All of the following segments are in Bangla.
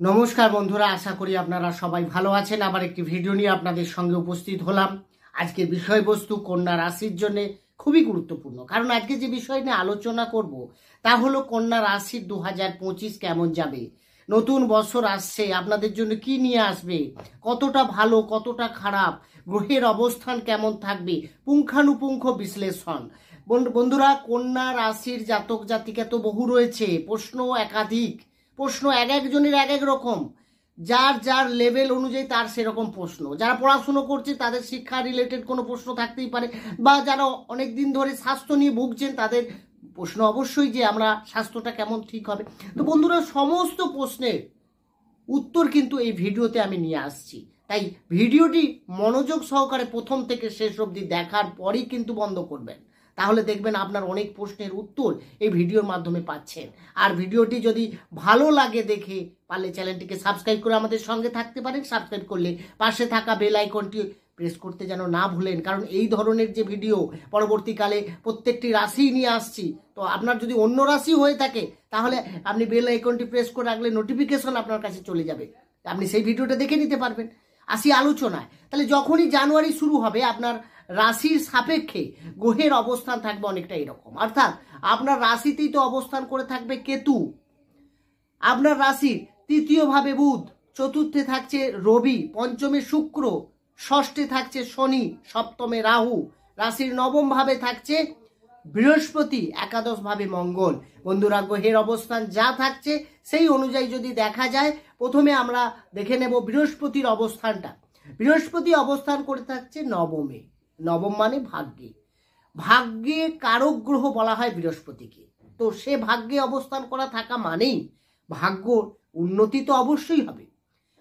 নমস্কার বন্ধুরা, আশা করি আপনারা সবাই ভালো আছেন। আবার একটি ভিডিও নিয়ে আপনাদের সঙ্গে উপস্থিত হলাম। আজকে বিষয়বস্তু কন্যা রাশির জন্য খুবই গুরুত্বপূর্ণ, কারণ আজকে যে বিষয় নিয়ে আলোচনা করব তা হলো কন্যা রাশির 2025 কেমন যাবে। নতুন বছর আসছে, আপনাদের জন্য কি নিয়ে আসবে, কতটা ভালো কতটা খারাপ, গ্রহের অবস্থান কেমন থাকবে, পুঙ্খানুপুঙ্খ বিশ্লেষণ। বন্ধুরা, কন্যা রাশির জাতক জাতিকা তো বহু রয়েছে, প্রশ্ন একাধিক, প্রশ্ন এক একজনের এক এক রকম, যার যার লেভেল অনুযায়ী তার সেরকম প্রশ্ন। যারা পড়াশুনো করছে তাদের শিক্ষা রিলেটেড কোনো প্রশ্ন থাকতেই পারে, বা যারা অনেক দিন ধরে স্বাস্থ্য নিয়ে ভুগছেন তাদের প্রশ্ন অবশ্যই যে আমরা স্বাস্থ্যটা কেমন ঠিক হবে। তো বন্ধুরা, সমস্ত প্রশ্নের উত্তর কিন্তু এই ভিডিওতে আমি নিয়ে আসছি, তাই ভিডিওটি মনোযোগ সহকারে প্রথম থেকে শেষ অবধি দেখার পরেই কিন্তু বন্ধ করবেন। তাহলে দেখবেন আপনার অনেক প্রশ্নের উত্তর এই ভিডিওর মাধ্যমে পাচ্ছেন। আর ভিডিওটি যদি ভালো লাগে দেখে, পারলে চ্যানেলটিকে সাবস্ক্রাইব করে আমাদের সঙ্গে থাকতে পারেন। সাবস্ক্রাইব করলে পাশে থাকা বেল আইকনটি প্রেস করতে যেন না ভুলেন, কারণ এই ধরনের যে ভিডিও পরবর্তীকালে প্রত্যেকটি রাশি নিয়ে আসছি। তো আপনার যদি অন্য রাশি হয়ে থাকে তাহলে আপনি বেল আইকনটি প্রেস করে রাখলে নোটিফিকেশন আপনার কাছে চলে যাবে, আপনি সেই ভিডিওটা দেখে নিতে পারবেন। আসি আলোচনায়। তাহলে যখনই জানুয়ারি শুরু হবে, আপনার রাশির সাপেক্ষে গ্রহের অবস্থান থাকবে অনেকটা এরকম। অর্থাৎ আপনার রাশিতেই তো অবস্থান করে থাকবে কেতু, আপনার রাশির তৃতীয় ভাবে বুধ, চতুর্থে থাকছে রবি, পঞ্চমে শুক্র, ষষ্ঠে থাকছে শনি, সপ্তমে রাহু, রাশির নবম ভাবে থাকছে বৃহস্পতি, একাদশ ভাবে মঙ্গল। বন্ধুরা, গ্রহের অবস্থান যা থাকছে সেই অনুযায়ী যদি দেখা যায়, প্রথমে আমরা দেখে নেব বৃহস্পতির অবস্থানটা। বৃহস্পতি অবস্থান করে থাকছে নবমে। নবম মানে ভাগ্যে, ভাগ্যে কারক গ্রহ বলা হয় বৃহস্পতিকে। তো সে ভাগ্যে অবস্থান করা থাকা মানেই ভাগ্য উন্নতি তো অবশ্যই হবে।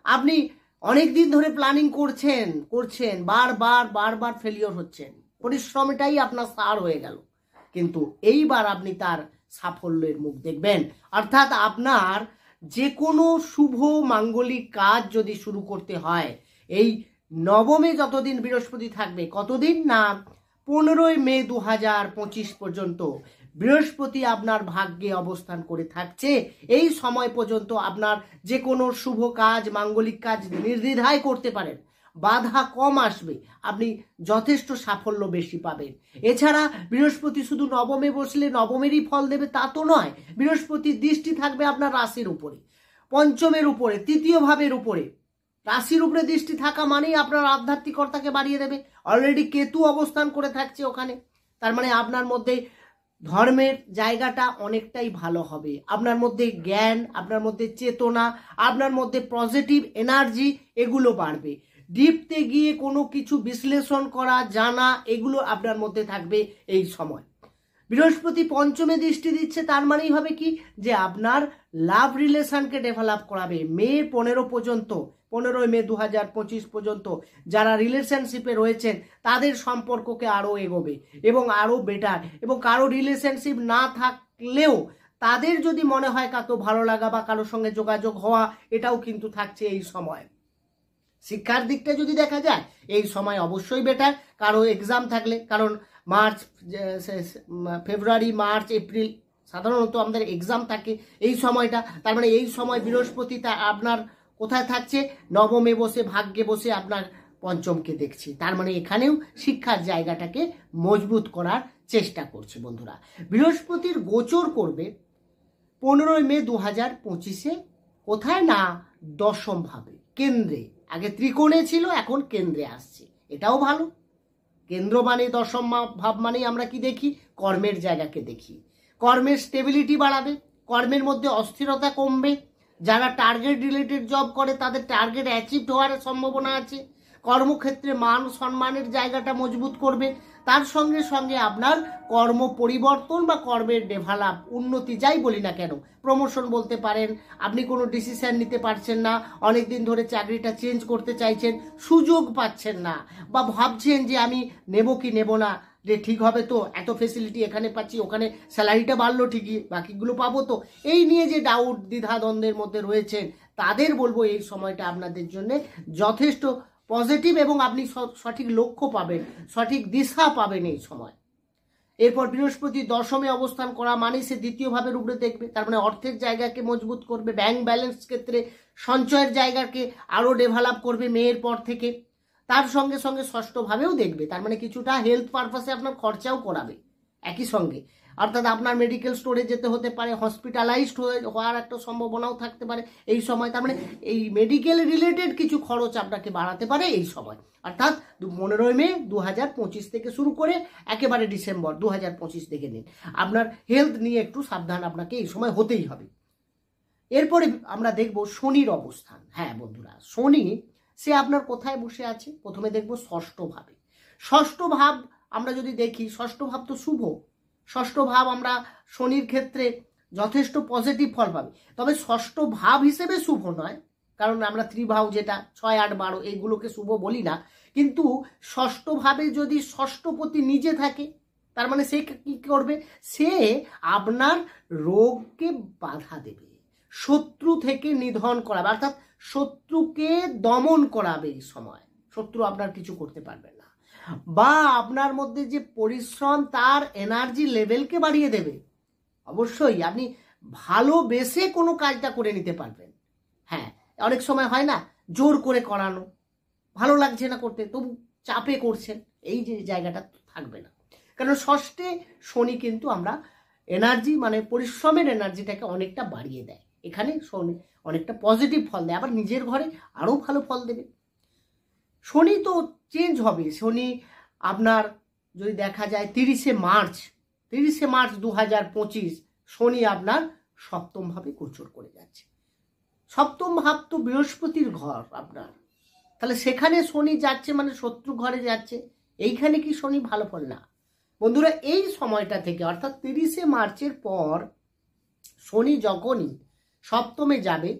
আপনি অনেক দিন ধরে প্ল্যানিং করছেন বারবার ফেলিওর হচ্ছেন, পরিশ্রমটাই আপনার সার হয়ে গেল, কিন্তু এইবার আপনি তার সাফল্যের মুখ দেখবেন। অর্থাৎ আপনার যে কোনো শুভ মাঙ্গলিক কাজ যদি শুরু করতে হয়, এই নবমে যতদিন বৃহস্পতি থাকবে, কতদিন না 15ই মে 2025 পর্যন্ত বৃহস্পতি আপনার ভাগ্যে অবস্থান করে থাকছে। এই সময় পর্যন্ত আপনার যে কোনো শুভ কাজ, মাঙ্গলিক কাজ নির্দ্বিধায় করতে পারেন, বাধা কম আসবে, আপনি যথেষ্ট সাফল্য বেশি পাবেন। এছাড়া বৃহস্পতি শুধু নবমে বসলে নবমেরই ফল দেবে তা তো নয়, বৃহস্পতির দৃষ্টি থাকবে আপনার রাশির উপরে, পঞ্চমের উপরে, তৃতীয় ভাবের উপরে। রাশির উপরে দৃষ্টি থাকা মানেই আপনার আধ্যাত্মিকতাকে বাড়িয়ে দেবে। অলরেডি কেতু অবস্থান করে থাকছে ওখানে, তার মানে আপনার মধ্যে ধর্মের জায়গাটা অনেকটাই ভালো হবে। আপনার মধ্যে জ্ঞান, আপনার মধ্যে চেতনা, আপনার মধ্যে পজিটিভ এনার্জি, এগুলো বাড়বে। ডিপতে গিয়ে কোনো কিছু বিশ্লেষণ করা, জানা, এগুলো আপনার মধ্যে থাকবে এই সময়। বৃহস্পতি পঞ্চমে দৃষ্টি দিচ্ছে, তার মানেই হবে কি, যে আপনার লাভ রিলেশনকে ডেভেলপ করাবে। মে 15 পর্যন্ত, 15ই মে 2025 পর্যন্ত যারা রিলেশনশিপে রয়েছেন তাদের সম্পর্ককে আরও এগোবে এবং আরও বেটার। এবং কারো রিলেশনশিপ না থাকলেও তাদের যদি মনে হয় কারো ভালো লাগা বা কারোর সঙ্গে যোগাযোগ হওয়া, এটাও কিন্তু থাকছে এই সময়। শিক্ষার দিকটা যদি দেখা যায়, এই সময় অবশ্যই বেটার। কারো এক্সাম থাকলে, কারণ মার্চ, ফেব্রুয়ারি, মার্চ, এপ্রিল সাধারণত আমাদের এক্সাম থাকে এই সময়টা। তার মানে এই সময় বৃহস্পতি তা আপনার কোথায় থাকছে, নবমে বসে, ভাগ্যে বসে আপনার পঞ্চমকে দেখছি। তার মানে এখানেও শিক্ষার জায়গাটাকে মজবুত করার চেষ্টা করছে। বন্ধুরা, বৃহস্পতির গোচর করবে 15ই মে 2025-এ, কোথায় না দশম ভাবে, কেন্দ্রে। আগে ত্রিকোণে ছিল, এখন কেন্দ্রে আসছে, এটাও ভালো। কেন্দ্র মানে দশম ভাব মানেই আমরা কি দেখি, কর্মের জায়গাকে দেখি। কর্মের স্টেবিলিটি বাড়াবে, কর্মের মধ্যে অস্থিরতা কমবে। যারা টার্গেট রিলেটেড জব করে তাদের টার্গেট অ্যাচিভ হওয়ার সম্ভাবনা আছে। কর্মক্ষেত্রে মান সম্মানের জায়গাটা মজবুত করবে। তার সঙ্গে সঙ্গে আপনার কর্ম পরিবর্তন বা কর্মের ডেভেলপ, উন্নতি, যাই বলি না কেন, প্রমোশন বলতে পারেন। আপনি কোনো ডিসিশন নিতে পারছেন না, অনেক দিন ধরে চাকরিটা চেঞ্জ করতে চাইছেন, সুযোগ পাচ্ছেন না, বা ভাবছেন যে আমি নেব কি নেব না, যে ঠিক হবে তো, এত ফেসিলিটি এখানে পাচ্ছি, ওখানে স্যালারিটা বাড়লো ঠিকই, বাকিগুলো পাবো তো, এই নিয়ে যে ডাউট, দ্বিধাদ্বন্দ্বের মধ্যে রয়েছেন, তাদের বলবো এই সময়টা আপনাদের জন্য যথেষ্ট পজিটিভ এবং আপনি সঠিক লক্ষ্য পাবেন, সঠিক দিশা পাবেন এই সময়। এরপর বৃহস্পতি দশমে অবস্থান করা মানে সে দ্বিতীয় ভাবের উপরে দেখবে, তার মানে অর্থের জায়গাকে মজবুত করবে, ব্যাংক ব্যালেন্স ক্ষেত্রে সঞ্চয়ের জায়গাকে আরও ডেভেলপ করবে মেয়ের পর থেকে। তার সঙ্গে সঙ্গে ষষ্ঠ ভাবেও দেখবে, তার মানে কিছুটা হেলথ পারপাসে আপনার খরচাও করাবে একই সঙ্গে, অর্থাৎ আপনার মেডিকেল স্টোরে যেতে হতে পারে, হসপিটালাইজড হওয়ার একটা সম্ভাবনাও থাকতে পারে এই সময়। তার মানে এই মেডিকেল রিলেটেড কিছু খরচ আপনাকে বাড়াতে পারে এই সময়, অর্থাৎ 15 মে 2025 থেকে শুরু করে একেবারে ডিসেম্বর 2025 দেখে নিন। আপনার হেলথ নিয়ে একটু সাবধান আপনাকে এই সময় হতেই হবে। এরপরে আমরা দেখব শনির অবস্থান। হ্যাঁ বন্ধুরা, শনি সে আপনার কোথায় বসে আছে? প্রথমে দেখব ষষ্ঠ ভাবে। ষষ্ঠ ভাব আমরা যদি দেখি, ষষ্ঠ ভাব তো শুভ, ষষ্ঠ ভাব আমরা শনির ক্ষেত্রে যথেষ্ট পজিটিভ ফল পাবে, তবে ষষ্ঠ ভাব হিসেবে শুভ নয়, কারণ আমরা ত্রিভাব যেটা 6, 8, 12 এইগুলোকে শুভ বলি না। কিন্তু ষষ্ঠ ভাবে যদি ষষ্ঠপতি নিজে থাকে, তার মানে সে কি করবে? সে আপনার রোগকে বাধা দেবে, শত্রু থেকে নিধন করাবে, অর্থাৎ শত্রুকে দমন করাবে। এই সময় শত্রু আপনার কিছু করতে পারবে না, বা আপনার মধ্যে যে পরিশ্রম তার এনার্জি লেভেলকে বাড়িয়ে দেবে। অবশ্যই আপনি ভালোবেসে কোনো কাজটা করে নিতে পারবেন। হ্যাঁ, অনেক সময় হয় না জোর করে করানো, ভালো লাগছে না করতে, তবু চাপে করছেন, এই যে জায়গাটা থাকবে না। কারণ ষষ্ঠে শনি কিন্তু আমরা এনার্জি মানে পরিশ্রমের এনার্জিটাকে অনেকটা বাড়িয়ে দেয়। এখানে শনি অনেকটা পজিটিভ ফল দেয়, আবার নিজের ঘরে আরও ভালো ফল দেবে। শনি তো চেঞ্জ হবে। শনি আপনার যদি দেখা যায় 30শে মার্চ 2025 শনি আপনার সপ্তম ভাবে গোচর করে যাচ্ছে। সপ্তম ভাব তো বৃহস্পতির ঘর আপনার, তাহলে সেখানে শনি যাচ্ছে মানে শত্রু ঘরে যাচ্ছে। এইখানে কি শনি ভালো ফল না? বন্ধুরা, এই সময়টা থেকে অর্থাৎ 30শে মার্চের পর শনি যখনই সপ্তমে যাবে,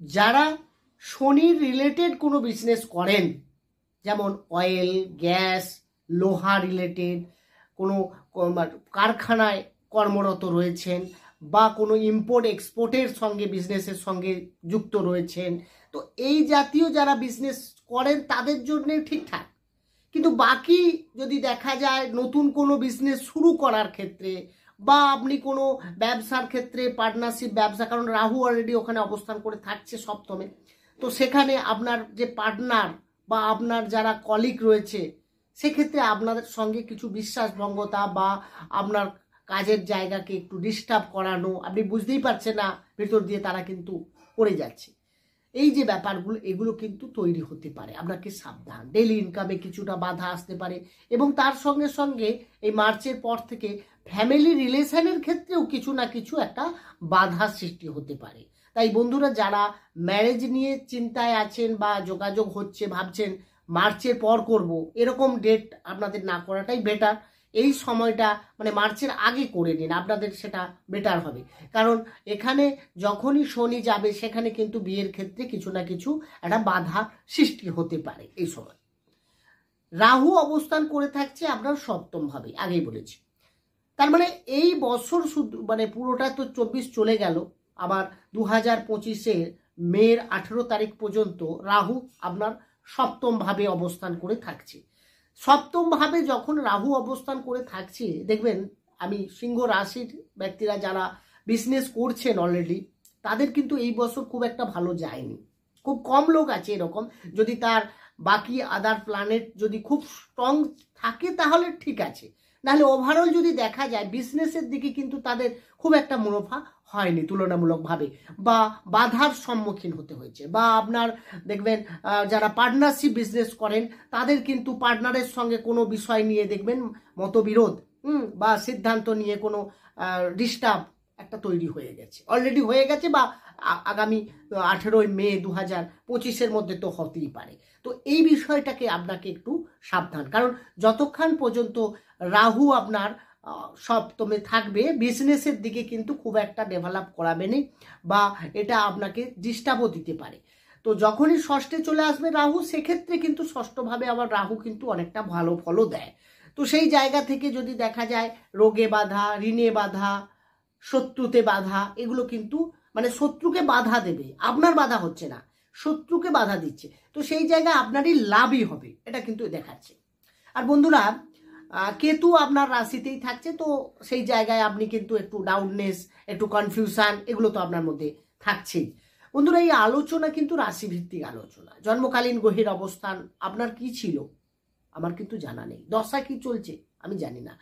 যারা শনির রিলেটেড কোনো বিজনেস করেন, যেমন অয়েল, গ্যাস, লোহা রিলেটেড কোনো কারখানায় কর্মরত রয়েছেন, বা কোনো ইম্পোর্ট এক্সপোর্টের সঙ্গে বিজনেসের সঙ্গে যুক্ত রয়েছেন, তো এই জাতীয় যারা বিজনেস করেন তাদের জন্য ঠিকঠাক। কিন্তু বাকি যদি দেখা যায় নতুন কোনো বিজনেস শুরু করার ক্ষেত্রে, বা আপনি কোনো ব্যবসার ক্ষেত্রে পার্টনারশিপ ব্যবসা, কারণ রাহু অলরেডি ওখানে অবস্থান করে থাকছে সপ্তমে, তো সেখানে আপনার যে পার্টনার বা আপনার যারা কলিগ রয়েছে, সেক্ষেত্রে আপনাদের সঙ্গে কিছু বিশ্বাসভঙ্গতা বা আপনার কাজের জায়গাকে একটু ডিস্টার্ব করানো, আপনি বুঝতেই পারছেন না ভেতর দিয়ে তারা কিন্তু করে যাচ্ছে। এই যে ব্যাপারগুলো, এগুলো কিন্তু তৈরি হতে পারে, আপনাকে সাবধান। ডেইলি ইনকামে কিছুটা বাধা আসতে পারে, এবং তার সঙ্গে সঙ্গে এই মার্চের পর থেকে ফ্যামিলি রিলেশনের ক্ষেত্রেও কিছু না কিছু একটা বাধা সৃষ্টি হতে পারে। তাই বন্ধুরা, যারা ম্যারেজ নিয়ে চিন্তায় আছেন বা যোগাযোগ হচ্ছে, ভাবছেন মার্চের পর করব, এরকম ডেট আপনাদের না করাটাই বেটার। এই সময়টা মানে মার্চের আগে করে নিন, আপনাদের সেটা বেটার হবে। কারণ এখানে যখনই শনি যাবে, সেখানে কিন্তু বিয়ের ক্ষেত্রে কিছু না কিছু একটা বাধা সৃষ্টি হতে পারে এই সময়। রাহু অবস্থান করে থাকছে আপনার সপ্তম ভাবে, আগেই বলেছি। তার মানে এই বছর শুধু মানে পুরোটা তো 24 চলে গেল, আবার 2025 মের 18 তারিখ পর্যন্ত রাহু আপনার সপ্তম ভাবে অবস্থান করে থাকছে। সপ্তম ভাবে যখন রাহু অবস্থান করে থাকছে, দেখবেন আমি সিংহ রাশির ব্যক্তিরা যারা বিজনেস করছেন অলরেডি, তাদের কিন্তু এই বছর খুব একটা ভালো যায়নি। খুব কম লোক আছে এরকম, যদি তার বাকি আদার প্ল্যানেট যদি খুব স্ট্রং থাকে তাহলে ঠিক আছে, নাহলে ওভারঅল যদি দেখা যায় বিজনেসের দিকে কিন্তু তাদের খুব একটা মুনাফা হয়নি তুলনামূলকভাবে, বা বাধার সম্মুখীন হতে হয়েছে। বা আপনার দেখবেন যারা পার্টনারশিপ বিজনেস করেন, তাদের কিন্তু পার্টনারের সঙ্গে কোনো বিষয় নিয়ে দেখবেন মতবিরোধ বা সিদ্ধান্ত নিয়ে কোনো ডিস্টার্ব একটা তৈরি হয়ে গেছে, অলরেডি হয়ে গেছে, বা আগামী 18 মে 2025 মধ্যে তো হতেই পারে। তো এই বিষয়টাকে আপনাকে একটু সাবধান, কারণ যতক্ষণ পর্যন্ত রাহু আপনার সপ্তমে থাকবে, বিজনেসের দিকে কিন্তু খুব একটা ডেভেলপ করাবেনি, বা এটা আপনাকে ডিস্টার্বও দিতে পারে। তো যখনই ষষ্ঠে চলে আসবে রাহু, সেক্ষেত্রে কিন্তু ষষ্ঠভাবে আবার রাহু কিন্তু অনেকটা ভালো ফলও দেয়। তো সেই জায়গা থেকে যদি দেখা যায় রোগে বাধা, ঋণে বাধা, শত্রুতে বাধা, এগুলো কিন্তু মানে শত্রুকে বাধা দেবে, আপনার বাধা হচ্ছে না, শত্রুকে বাধা দিচ্ছে, তো সেই জায়গায় আপনারই লাভই হবে, এটা কিন্তু দেখাচ্ছে। আর বন্ধুরা, কেতু আপনার রাশিতেই থাকছে, তো সেই জায়গায় আপনি কিন্তু একটু ডাউননেস, একটু কনফিউশন, এগুলো তো আপনার মধ্যে থাকছেই। বন্ধুরা, এই আলোচনা কিন্তু রাশিভিত্তিক আলোচনা। জন্মকালীন গ্রহের অবস্থান আপনার কি ছিল আমার কিন্তু জানা নেই, দশা কি চলছে আমি জানি না।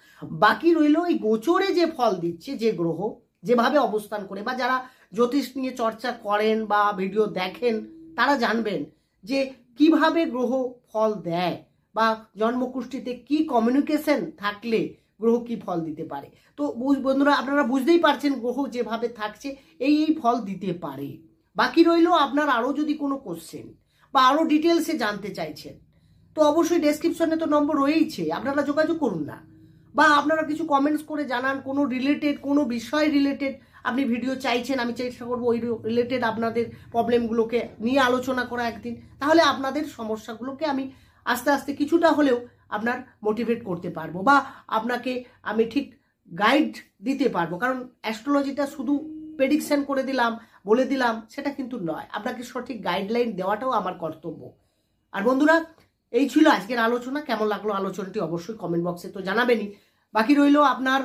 বাকি রইল এই গোচরে যে ফল দিচ্ছে যে গ্রহ যেভাবে অবস্থান করে, বা যারা জ্যোতিষ নিয়ে চর্চা করেন বা ভিডিও দেখেন তারা জানবেন যে কিভাবে গ্রহ ফল দেয়, বা জন্মকুষ্ঠিতে কি কমিউনিকেশন থাকলে গ্রহ কি ফল দিতে পারে। তো বন্ধুরা, আপনারা বুঝতেই পারছেন গ্রহ যেভাবে থাকছে এই ফল দিতে পারে। বাকি রইল আপনার আরও যদি কোনো কোশ্চেন বা আরও ডিটেলসে জানতে চাইছেন, তো অবশ্যই ডেসক্রিপশনে তো নম্বর রয়েইছে, আপনারা যোগাযোগ করুন না, বা আপনারা কিছু কমেন্টস করে জানান কোনো রিলেটেড, কোনো বিষয় রিলেটেড আপনি ভিডিও চাইছেন, আমি চেষ্টা করবো ওই রিলেটেড আপনাদের প্রবলেমগুলোকে নিয়ে আলোচনা করা একদিন। তাহলে আপনাদের সমস্যাগুলোকে আমি আস্তে আস্তে কিছুটা হলেও আপনার মোটিভেট করতে পারবো, বা আপনাকে আমি ঠিক গাইড দিতে পারবো। কারণ অ্যাস্ট্রোলজিটা শুধু প্রেডিকশন করে দিলাম, বলে দিলাম, সেটা কিন্তু নয়, আপনাকে সঠিক গাইডলাইন দেওয়াটাও আমার কর্তব্য। আর বন্ধুরা, এই ছিল আজকের আলোচনা। কেমন লাগলো আলোচনাটি অবশ্যই কমেন্ট বক্সে তো জানাবেনই। বাকি রইল আপনার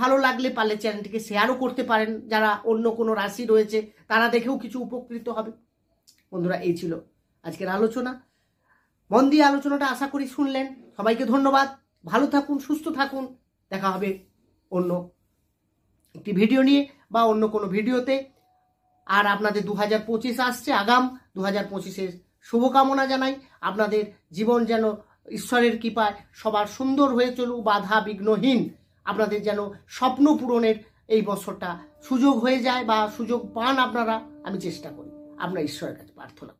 ভালো লাগলে পারলে চ্যানেলটিকে শেয়ারও করতে পারেন, যারা অন্য কোনো রাশি রয়েছে তারা দেখেও কিছু উপকৃত হবে। বন্ধুরা, এই ছিল আজকের আলোচনা। মন দিয়ে আলোচনাটা আশা করি শুনলেন। সবাইকে ধন্যবাদ। ভালো থাকুন, সুস্থ থাকুন। দেখা হবে অন্য একটি ভিডিও নিয়ে বা অন্য কোনো ভিডিওতে। আর আপনাদের 2025 আসছে, আগাম 2025-এর শুভকামনা জানাই। আপনাদের জীবন যেন ঈশ্বরের কৃপায় সবার সুন্দর হয়ে চলুক, বাধা বিঘ্নহীন। আপনাদের যেন স্বপ্ন পূরণের এই বছরটা সুযোগ হয়ে যায়, বা সুযোগ পান আপনারা, আমি চেষ্টা করি। আপনার ঈশ্বরের কাছে প্রার্থনা।